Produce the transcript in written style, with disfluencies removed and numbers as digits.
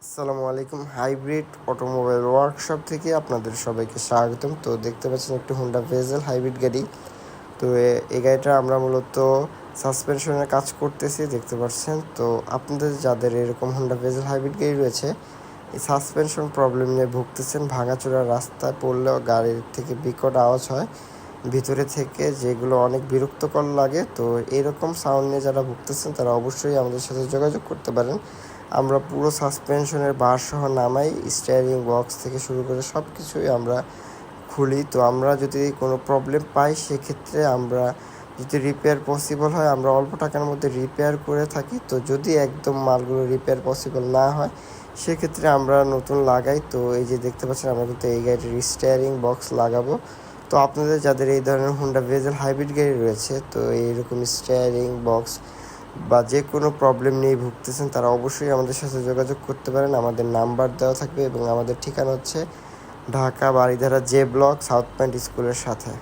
আসসালামু আলাইকুম। Hybrid automobile workshop থেকে আপনাদের সবাইকে স্বাগতম। তো দেখতে পাচ্ছেন একটি হোন্ডা ভেজেল হাইব্রিড গাড়ি। তো এই গাড়িটা আমরা মূলত সাসপেনশনের কাজ করতেছি, দেখতে পাচ্ছেন। তো আপনাদের যাদের এরকম হোন্ডা ভেজেল হাইব্রিড গাড়ি রয়েছে, এই সাসপেনশন প্রবলেম নিয়ে ভুগতেছেন, ভাঙাচোরা রাস্তায় পড়লেও গাড়ির থেকে বিকট আওয়াজ হয় ভিতরে থেকে, যেগুলো অনেক বিরক্তকর লাগে। তো এরকম সাউন্ড নিয়ে যারা ভুগতেছেন তারা অবশ্যই আমাদের সাথে যোগাযোগ করতে পারেন। আমরা পুরো সাসপেনশনের বারসহ নামাই, স্টিয়ারিং বক্স থেকে শুরু করে সব কিছুই আমরা খুলি। তো আমরা যদি কোনো প্রবলেম পাই সেক্ষেত্রে আমরা যদি রিপেয়ার পসিবল হয় আমরা অল্প টাকার মধ্যে রিপেয়ার করে থাকি। তো যদি একদম মালগুলো রিপেয়ার পসিবল না হয় সেক্ষেত্রে আমরা নতুন লাগাই। তো এই যে দেখতে পাচ্ছেন আমরা কিন্তু এই গাড়ির স্টিয়ারিং বক্স লাগাবো। তো আপনাদের যাদের এই ধরনের হোন্ডা ভেজেল হাইব্রিড গাড়ি রয়েছে, তো এইরকম স্টিয়ারিং বক্স বা যে কোনো প্রবলেম নিয়ে ভুগতেছেন তারা অবশ্যই আমাদের সাথে যোগাযোগ করতে পারেন। আমাদের নাম্বার দেওয়া থাকবে এবং আমাদের ঠিকানা হচ্ছে Dhaka Baridhara J block south point স্কুলের সাথে।